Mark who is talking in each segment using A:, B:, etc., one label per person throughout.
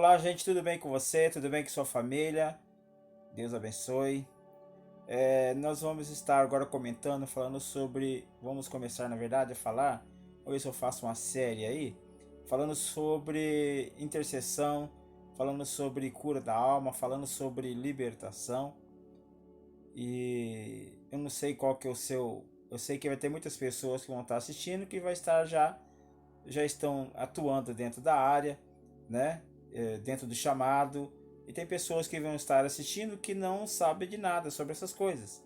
A: Olá, gente, tudo bem com você? Tudo bem com sua família? Deus abençoe. Nós vamos estar agora comentando, falando sobre. Vamos começar, na verdade, a falar. Vamos ver se eu faço uma série aí, falando sobre intercessão, falando sobre cura da alma, falando sobre libertação. E eu não sei qual que é o seu. Eu sei que vai ter muitas pessoas que vão estar assistindo que vai estar já estão atuando dentro da área, né? Dentro do chamado. E tem pessoas que vão estar assistindo que não sabem de nada sobre essas coisas,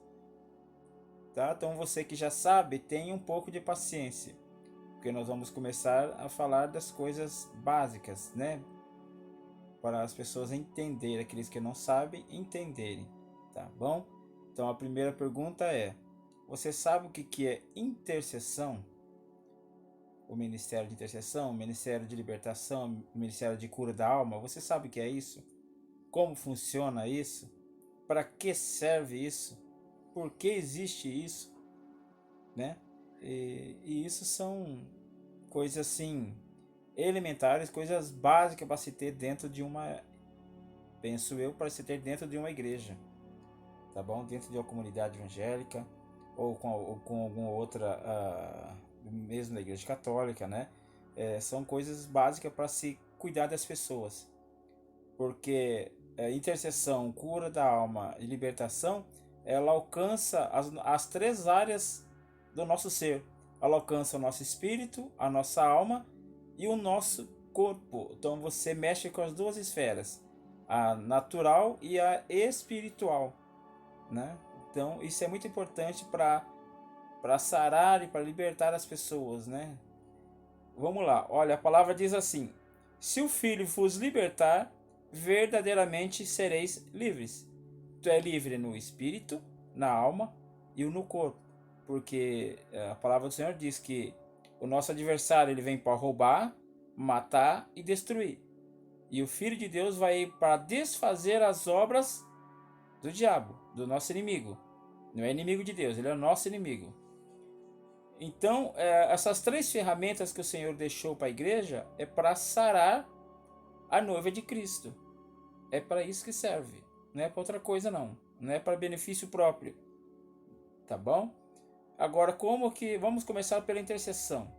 A: tá? Então você que já sabe, tenha um pouco de paciência, porque nós vamos começar a falar das coisas básicas, né? Para as pessoas entenderem, aqueles que não sabem entenderem, tá bom? Então a primeira pergunta é: você sabe o que é intercessão? O ministério de intercessão, o ministério de libertação, o ministério de cura da alma, você sabe o que é isso? Como funciona isso? Para que serve isso? Por que existe isso? Né? E isso são coisas assim elementares, coisas básicas para se ter dentro de uma, penso eu, para se ter dentro de uma igreja, tá bom? Dentro de uma comunidade evangélica ou com alguma outra, mesmo na igreja católica, né? São coisas básicas para se cuidar das pessoas, porque intercessão, cura da alma e libertação, ela alcança as três áreas do nosso ser. Ela alcança o nosso espírito, a nossa alma e o nosso corpo. Então você mexe com as duas esferas, a natural e a espiritual, né? Então isso é muito importante para sarar e para libertar as pessoas, né? Vamos lá, olha, a palavra diz assim: se o Filho vos libertar, verdadeiramente sereis livres. Tu é livre no espírito, na alma e no corpo, porque a palavra do Senhor diz que o nosso adversário ele vem para roubar, matar e destruir, e o Filho de Deus vai para desfazer as obras do diabo, do nosso inimigo. Não é inimigo de Deus, ele é o nosso inimigo. Então, essas três ferramentas que o Senhor deixou para a igreja é para sarar a noiva de Cristo. É para isso que serve. Não é para outra coisa, não. Não é para benefício próprio. Tá bom? Agora, como que... Vamos começar pela intercessão.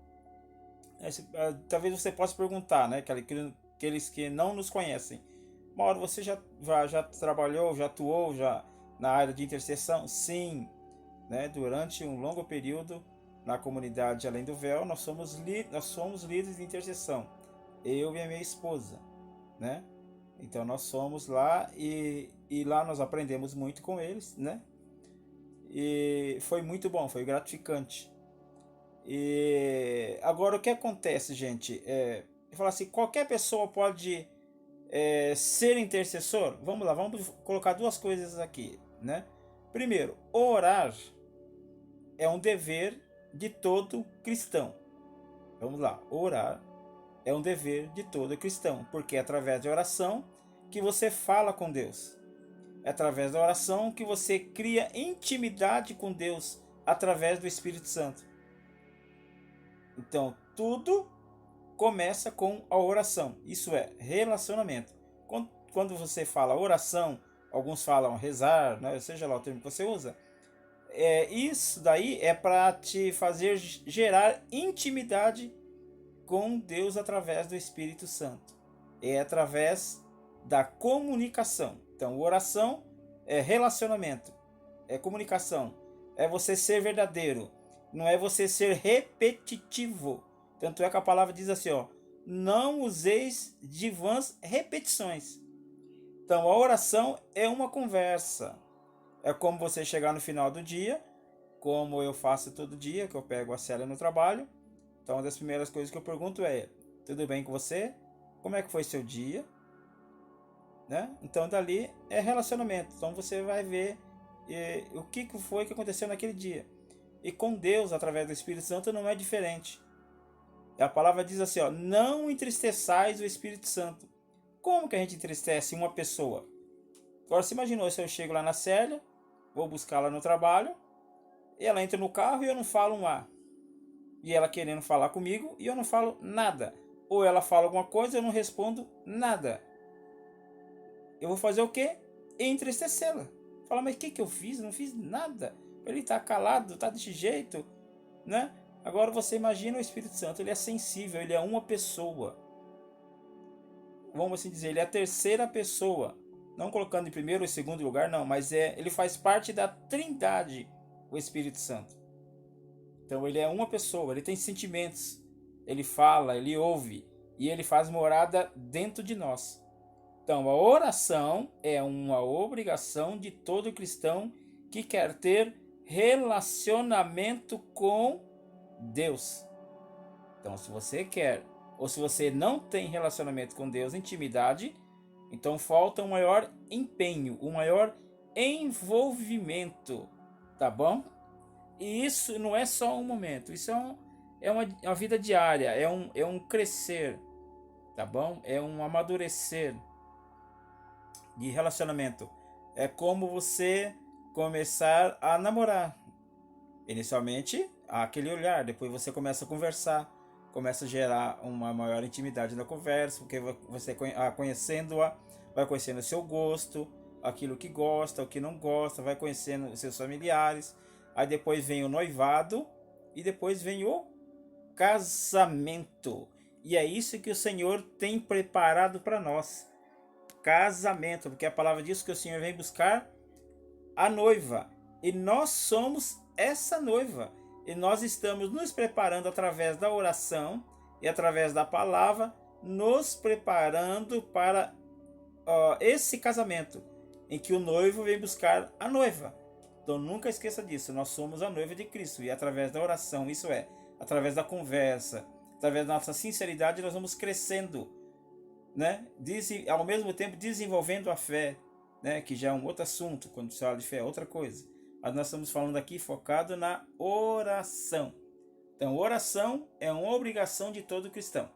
A: Talvez você possa perguntar, né? Aqueles que não nos conhecem. Mauro, você já trabalhou, já atuou na área de intercessão? Sim. Né? Durante um longo período na comunidade Além do Véu, nós somos líderes de intercessão. Eu e a minha esposa, né? Então nós somos lá e lá nós aprendemos muito com eles, né? E foi muito bom, foi gratificante. E agora o que acontece, gente? Eu falo assim, qualquer pessoa pode ser intercessor? Vamos lá, vamos colocar duas coisas aqui, né? Primeiro, orar é um dever de todo cristão. Vamos lá, orar é um dever de todo cristão, porque é através da oração que você fala com Deus. É através da oração que você cria intimidade com Deus através do Espírito Santo. Então, tudo começa com a oração. Isso é relacionamento. Quando você fala oração, alguns falam rezar, né? Seja lá o termo que você usa. Isso daí é para te fazer gerar intimidade com Deus através do Espírito Santo. É através da comunicação. Então, oração é relacionamento, é comunicação, é você ser verdadeiro, não é você ser repetitivo. Tanto é que a palavra diz assim, ó, não useis de vãs repetições. Então, a oração é uma conversa. É como você chegar no final do dia, como eu faço todo dia, que eu pego a Célia no trabalho. Então, uma das primeiras coisas que eu pergunto é: tudo bem com você? Como é que foi seu dia? Né? Então, dali é relacionamento. Então, você vai ver o que foi que aconteceu naquele dia. E com Deus, através do Espírito Santo, não é diferente. A palavra diz assim, ó, não entristeçais o Espírito Santo. Como que a gente entristece uma pessoa? Agora, você imaginou se eu chego lá na Célia, vou buscar ela no trabalho, e ela entra no carro e eu não falo um A. E ela querendo falar comigo e eu não falo nada. Ou ela fala alguma coisa e eu não respondo nada. eu vou fazer o quê? Entristecê-la. Fala, mas o que eu fiz? Eu não fiz nada. Ele está calado, está desse jeito, né? Agora você imagina o Espírito Santo, ele é sensível, ele é uma pessoa. Vamos assim dizer, ele é a terceira pessoa. Não colocando em primeiro ou segundo lugar, não, mas ele faz parte da Trindade, o Espírito Santo. Então ele é uma pessoa, ele tem sentimentos, ele fala, ele ouve e ele faz morada dentro de nós. Então a oração é uma obrigação de todo cristão que quer ter relacionamento com Deus. Então se você quer, ou se você não tem relacionamento com Deus, intimidade, então falta um maior empenho, um maior envolvimento, tá bom? E isso não é só um momento, isso é uma vida diária, é um crescer, tá bom? É um amadurecer de relacionamento. É como você começar a namorar. Inicialmente, há aquele olhar, depois você começa a conversar, começa a gerar uma maior intimidade na conversa, porque você conhecendo-a, vai conhecendo o seu gosto, aquilo que gosta, o que não gosta, vai conhecendo os seus familiares. Aí depois vem o noivado e depois vem o casamento. E é isso que o Senhor tem preparado para nós. Casamento, porque a palavra diz que o Senhor vem buscar a noiva. E nós somos essa noiva. E nós estamos nos preparando através da oração e através da palavra, nos preparando para esse casamento, em que o noivo vem buscar a noiva. Então nunca esqueça disso, nós somos a noiva de Cristo. E através da oração, isso é, através da conversa, através da nossa sinceridade, nós vamos crescendo, né? Ao mesmo tempo desenvolvendo a fé, né? Que já é um outro assunto, quando se fala de fé é outra coisa. Mas nós estamos falando aqui focado na oração. Então oração é uma obrigação de todo cristão.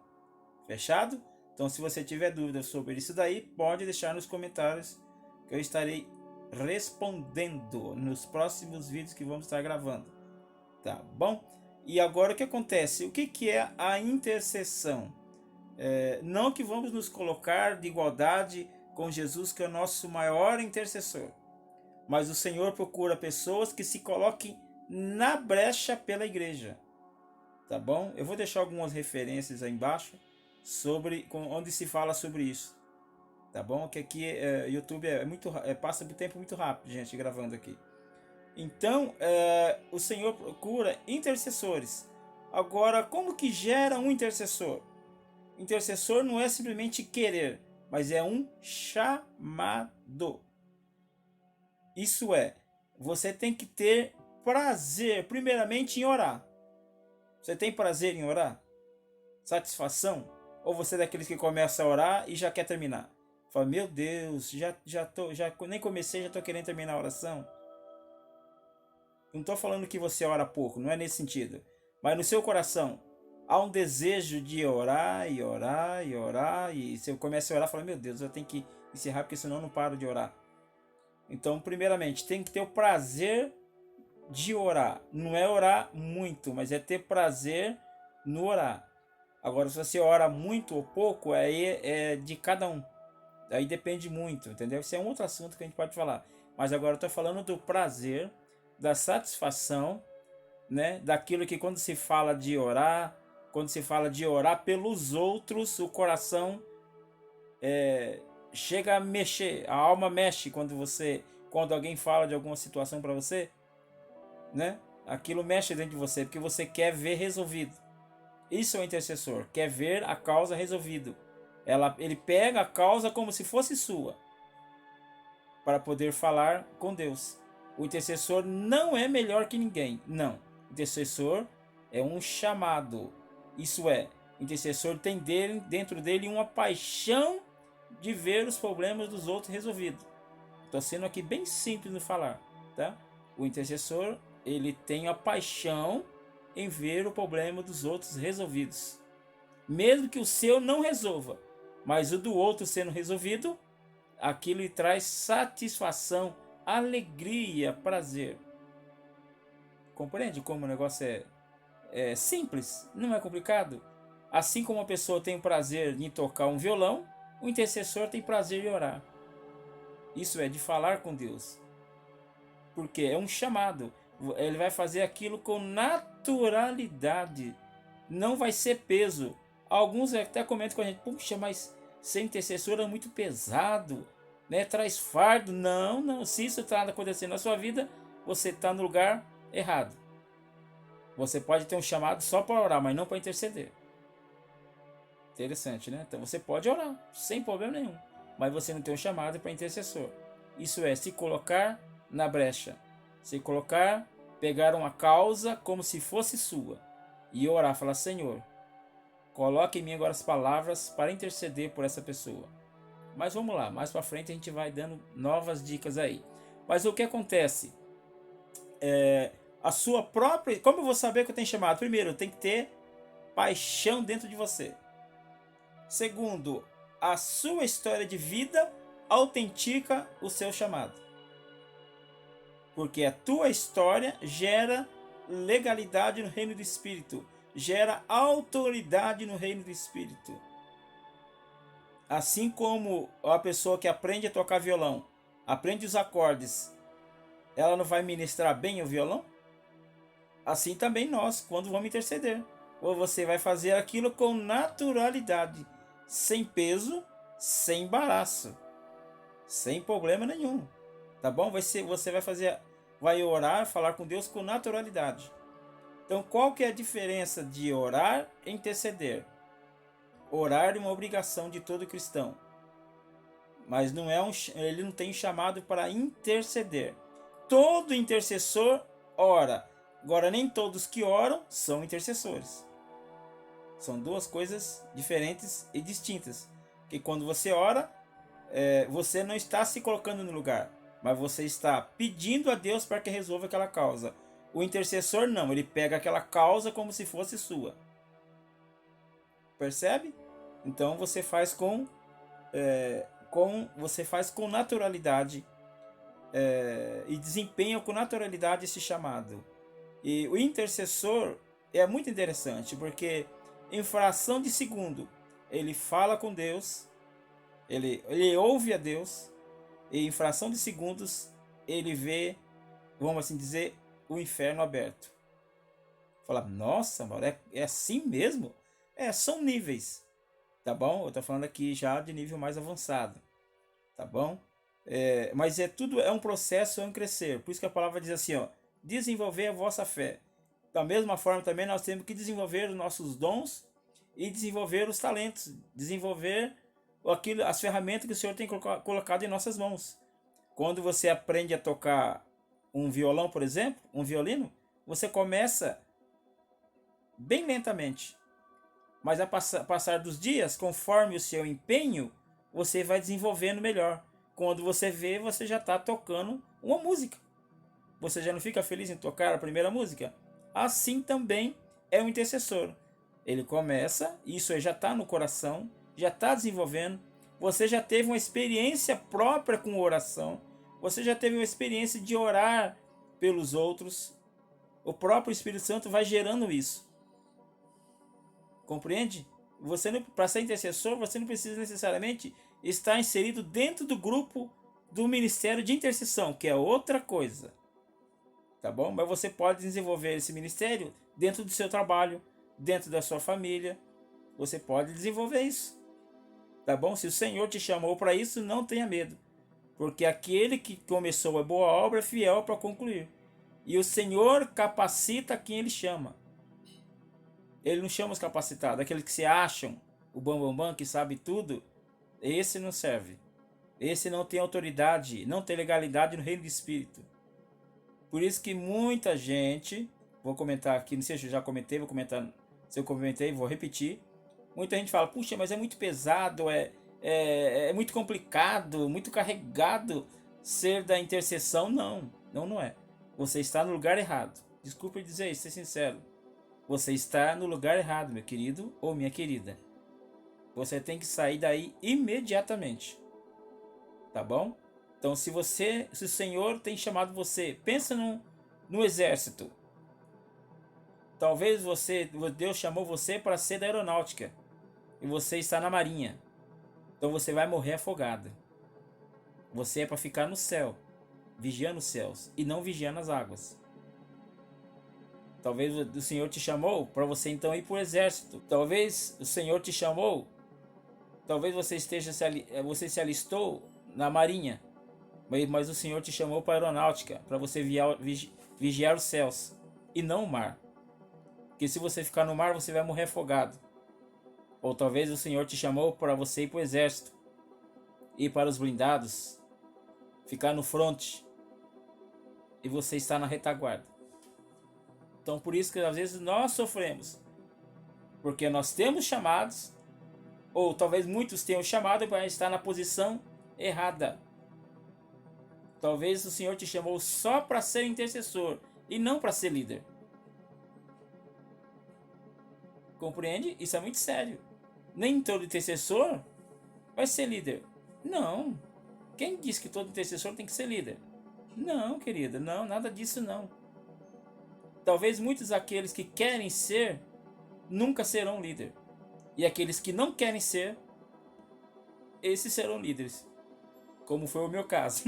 A: Fechado? Então se você tiver dúvidas sobre isso daí, pode deixar nos comentários que eu estarei respondendo nos próximos vídeos que vamos estar gravando. Tá bom? E agora o que acontece? O que é a intercessão? Não que vamos nos colocar de igualdade com Jesus, que é o nosso maior intercessor, mas o Senhor procura pessoas que se coloquem na brecha pela igreja, tá bom? Eu vou deixar algumas referências aí embaixo sobre onde se fala sobre isso, tá bom? Que aqui YouTube passa o tempo muito rápido, gente, gravando aqui. Então o Senhor procura intercessores. Agora, como que gera um intercessor? Intercessor não é simplesmente querer, mas é um chamado. Isso é, você tem que ter prazer, primeiramente, em orar. Você tem prazer em orar? Satisfação? Ou você é daqueles que começa a orar e já quer terminar? Fala, meu Deus, já nem comecei, já estou querendo terminar a oração. Não estou falando que você ora pouco, não é nesse sentido. Mas no seu coração há um desejo de orar e orar e orar. E se eu começo a orar, fala, meu Deus, eu tenho que encerrar porque senão eu não paro de orar. Então, primeiramente, tem que ter o prazer de orar. Não é orar muito, mas é ter prazer no orar. Agora, se você ora muito ou pouco, aí é de cada um. Aí depende muito, entendeu? Isso é um outro assunto que a gente pode falar. Mas agora eu estou falando do prazer, da satisfação, né? Daquilo que quando se fala de orar, quando se fala de orar pelos outros, o coração chega a mexer, a alma mexe quando alguém fala de alguma situação para você, né? Aquilo mexe dentro de você, porque você quer ver resolvido. Isso é o intercessor, quer ver a causa resolvida. Ele pega a causa como se fosse sua, para poder falar com Deus. O intercessor não é melhor que ninguém, não. O intercessor é um chamado. Isso é, o intercessor tem dentro dele uma paixão de ver os problemas dos outros resolvidos. Estou sendo aqui bem simples no falar, tá? O intercessor, ele tem a paixão em ver o problema dos outros resolvidos. Mesmo que o seu não resolva, mas o do outro sendo resolvido, aquilo lhe traz satisfação, alegria, prazer. Compreende como o negócio é simples, não é complicado? Assim como a pessoa tem prazer em tocar um violão, o intercessor tem prazer em orar. Isso é, de falar com Deus. Porque é um chamado. Ele vai fazer aquilo com naturalidade. Não vai ser peso. Alguns até comentam com a gente: puxa, mas ser intercessor é muito pesado, né? Traz fardo. Não, não. Se isso está acontecendo na sua vida, você está no lugar errado. Você pode ter um chamado só para orar, mas não para interceder. Interessante, né? Então você pode orar, sem problema nenhum. Mas você não tem um chamado para intercessor. Isso é, se colocar na brecha. Se colocar, pegar uma causa como se fosse sua. E orar, falar: Senhor, coloque em mim agora as palavras para interceder por essa pessoa. Mas vamos lá, mais para frente a gente vai dando novas dicas aí. Mas o que acontece? A sua própria... Como eu vou saber que eu tenho chamado? Primeiro, tem que ter paixão dentro de você. Segundo, a sua história de vida autentica o seu chamado. Porque a tua história gera legalidade no reino do Espírito, gera autoridade no reino do Espírito. Assim como a pessoa que aprende a tocar violão, aprende os acordes, ela não vai ministrar bem o violão? Assim também nós, quando vamos interceder. Ou você vai fazer aquilo com naturalidade, sem peso, sem embaraço, sem problema nenhum. Tá bom? Você vai orar, falar com Deus com naturalidade. Então, qual que é a diferença de orar e interceder? Orar é uma obrigação de todo cristão, mas ele não tem chamado para interceder. Todo intercessor ora. Agora, nem todos que oram são intercessores. São duas coisas diferentes e distintas. Que quando você ora, você não está se colocando no lugar, mas você está pedindo a Deus para que resolva aquela causa. O intercessor não, ele pega aquela causa como se fosse sua. Percebe? Então você faz com naturalidade e desempenha com naturalidade esse chamado. E o intercessor é muito interessante, porque em fração de segundo ele fala com Deus, ele ouve a Deus, e em fração de segundos ele vê, vamos assim dizer, o inferno aberto. Fala: nossa, mano, é assim mesmo? São níveis, tá bom? Eu tô falando aqui já de nível mais avançado, tá bom? Mas tudo é um processo, é um crescer. Por isso que a palavra diz assim, ó: desenvolver a vossa fé. Da mesma forma também nós temos que desenvolver os nossos dons e desenvolver os talentos, desenvolver as ferramentas que o Senhor tem colocado em nossas mãos. Quando você aprende a tocar um violão, por exemplo, um violino, você começa bem lentamente. Mas a passar dos dias, conforme o seu empenho, você vai desenvolvendo melhor. Quando você vê, você já está tocando uma música. Você já não fica feliz em tocar a primeira música? Assim também é o intercessor. Ele começa, isso já está no coração, já está desenvolvendo. Você já teve uma experiência própria com oração. Você já teve uma experiência de orar pelos outros. O próprio Espírito Santo vai gerando isso. Compreende? Para ser intercessor, você não precisa necessariamente estar inserido dentro do grupo do ministério de intercessão, que é outra coisa. Tá bom? Mas você pode desenvolver esse ministério dentro do seu trabalho, dentro da sua família. Você pode desenvolver isso. Tá bom? Se o Senhor te chamou para isso, não tenha medo. Porque aquele que começou a boa obra é fiel para concluir. E o Senhor capacita quem Ele chama. Ele não chama os capacitados. Aqueles que se acham o bambambam, que sabe tudo. Esse não serve. Esse não tem autoridade, não tem legalidade no reino do Espírito. Por isso que muita gente, vou comentar aqui, não sei se eu já comentei, vou comentar, se eu comentei, vou repetir. Muita gente fala: puxa, mas é muito pesado, é muito complicado, muito carregado ser da intercessão. Não, não é. Você está no lugar errado. Desculpe dizer isso, ser sincero. Você está no lugar errado, meu querido ou minha querida. Você tem que sair daí imediatamente. Tá bom? Então, se o Senhor tem chamado você, pensa no exército. Talvez Deus chamou você para ser da aeronáutica e você está na marinha. Então você vai morrer afogado. Você é para ficar no céu, vigiando os céus e não vigiando as águas. Talvez o Senhor te chamou para você então ir para o exército. Talvez o Senhor te chamou, talvez você você se alistou na marinha, mas o Senhor te chamou para a aeronáutica, para você vigiar os céus e não o mar. Porque se você ficar no mar, você vai morrer afogado. Ou talvez o Senhor te chamou para você ir para o exército, ir para os blindados, ficar no fronte, e você está na retaguarda. Então por isso que às vezes nós sofremos, porque nós temos chamados, ou talvez muitos tenham chamado para estar na posição errada. Talvez o Senhor te chamou só para ser intercessor e não para ser líder. Compreende? Isso é muito sério. Nem todo intercessor vai ser líder. Não. Quem disse que todo intercessor tem que ser líder? Não, querida. Não, nada disso não. Talvez muitos daqueles que querem ser nunca serão líder. E aqueles que não querem ser, esses serão líderes. Como foi o meu caso.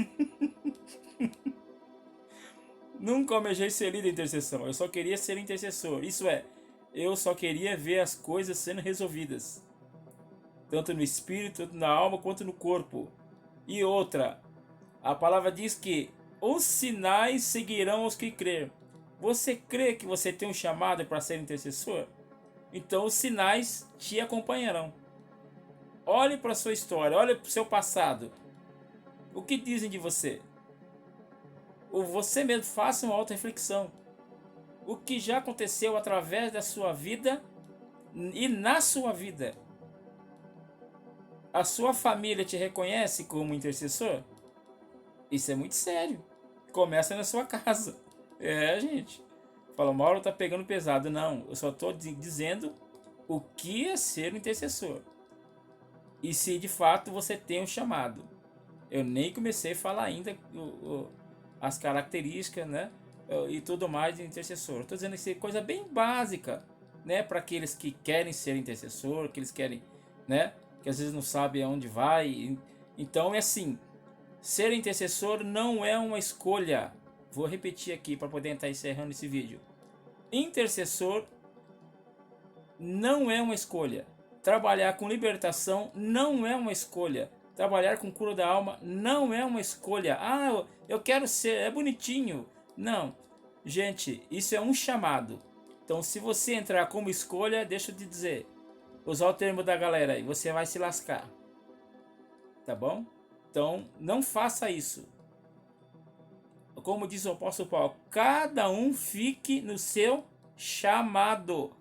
A: Nunca almejei ser líder de intercessão. Eu só queria ser intercessor. Isso é, eu só queria ver as coisas sendo resolvidas. Tanto no espírito, tanto na alma, quanto no corpo. E outra, a palavra diz que os sinais seguirão os que crer. Você crê que você tem um chamado para ser intercessor? Então os sinais te acompanharão. Olhe para a sua história, olhe para o seu passado. O que dizem de você? Ou você mesmo faça uma auto-reflexão. O que já aconteceu através da sua vida e na sua vida? A sua família te reconhece como intercessor? Isso é muito sério. Começa na sua casa. Gente. Fala, Mauro tá pegando pesado. Não, eu só tô dizendo o que é ser um intercessor. E se de fato você tem um chamado. Eu nem comecei a falar ainda as características, né? E tudo mais de intercessor. Estou dizendo isso é coisa bem básica, né? Para aqueles que querem ser intercessor, que eles querem, né? Que às vezes não sabem aonde vai. Então é assim, ser intercessor não é uma escolha. Vou repetir aqui para poder estar encerrando esse vídeo. Intercessor não é uma escolha. Trabalhar com libertação não é uma escolha. Trabalhar com cura da alma não é uma escolha. Ah, eu quero ser, é bonitinho. Não. Gente, isso é um chamado. Então, se você entrar como escolha, deixa eu te dizer, usar o termo da galera aí, você vai se lascar. Tá bom? Então, não faça isso. Como diz o apóstolo Paulo, cada um fique no seu chamado.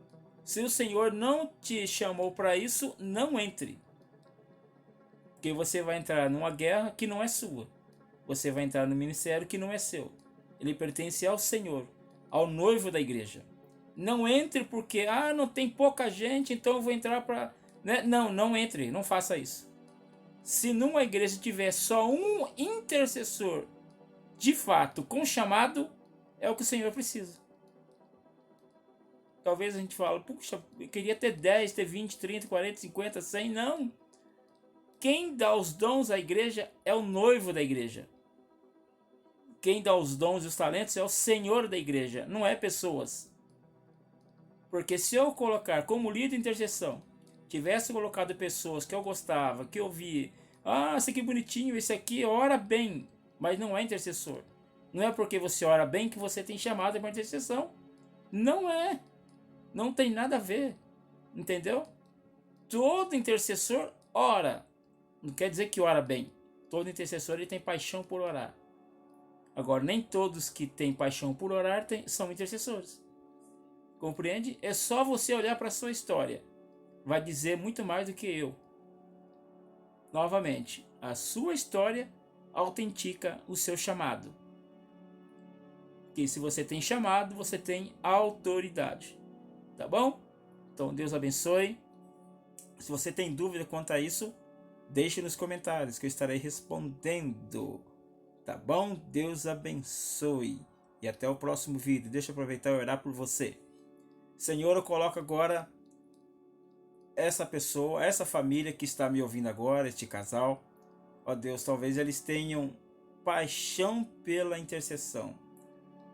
A: Se o Senhor não te chamou para isso, não entre. Porque você vai entrar numa guerra que não é sua. Você vai entrar no ministério que não é seu. Ele pertence ao Senhor, ao noivo da igreja. Não entre porque, não tem pouca gente, então eu vou entrar para... Né? Não, não entre, não faça isso. Se numa igreja tiver só um intercessor, de fato, com chamado, é o que o Senhor precisa. Talvez a gente fale, puxa, eu queria ter 10, ter 20, 30, 40, 50, 100, não. Quem dá os dons à igreja é o noivo da igreja. Quem dá os dons e os talentos é o Senhor da igreja, não é pessoas. Porque se eu colocar como líder de intercessão, tivesse colocado pessoas que eu gostava, que eu vi, esse aqui é bonitinho, esse aqui ora bem, mas não é intercessor. Não é porque você ora bem que você tem chamada para intercessão. Não é. Não tem nada a ver. Entendeu? Todo intercessor ora. Não quer dizer que ora bem. Todo intercessor ele tem paixão por orar. Agora, nem todos que têm paixão por orar são intercessores. Compreende? É só você olhar para a sua história. Vai dizer muito mais do que eu. Novamente, a sua história autentica o seu chamado. Que se você tem chamado, você tem autoridade. Tá bom? Então, Deus abençoe. Se você tem dúvida quanto a isso, deixe nos comentários que eu estarei respondendo. Tá bom? Deus abençoe. E até o próximo vídeo. Deixa eu aproveitar e orar por você. Senhor, eu coloco agora essa pessoa, essa família que está me ouvindo agora, este casal. Ó Deus, talvez eles tenham paixão pela intercessão,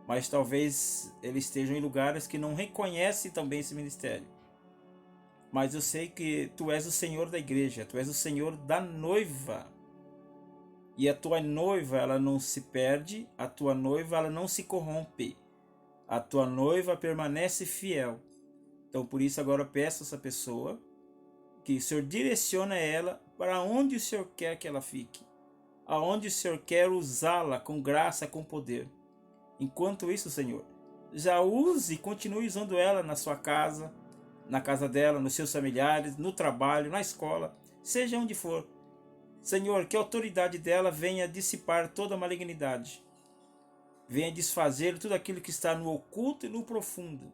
A: mas talvez eles estejam em lugares que não reconhecem também esse ministério. Mas eu sei que Tu és o Senhor da igreja, Tu és o Senhor da noiva. E a Tua noiva, ela não se perde, a Tua noiva, ela não se corrompe. A Tua noiva permanece fiel. Então, por isso, agora eu peço a essa pessoa que o Senhor direcione ela para onde o Senhor quer que ela fique. Aonde o Senhor quer usá-la com graça, com poder. Enquanto isso, Senhor, já use e continue usando ela na sua casa, na casa dela, nos seus familiares, no trabalho, na escola, seja onde for. Senhor, que a autoridade dela venha dissipar toda a malignidade. Venha desfazer tudo aquilo que está no oculto e no profundo.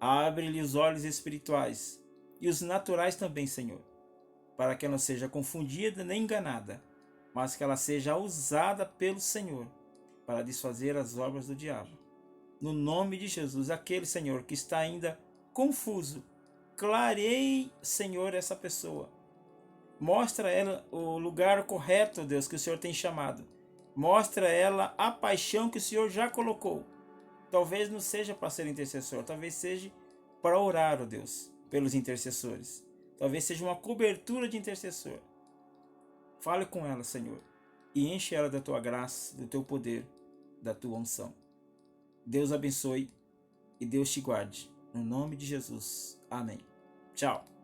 A: Abre-lhe os olhos espirituais e os naturais também, Senhor, para que ela não seja confundida nem enganada, mas que ela seja usada pelo Senhor para desfazer as obras do diabo. No nome de Jesus, aquele, Senhor, que está ainda confuso, clareie, Senhor, essa pessoa. Mostra a ela o lugar correto, Deus, que o Senhor tem chamado. Mostra a ela a paixão que o Senhor já colocou. Talvez não seja para ser intercessor, talvez seja para orar, ó Deus, pelos intercessores. Talvez seja uma cobertura de intercessor. Fale com ela, Senhor, e enche ela da Tua graça, do Teu poder, da Tua unção. Deus abençoe e Deus te guarde. No nome de Jesus. Amém. Tchau.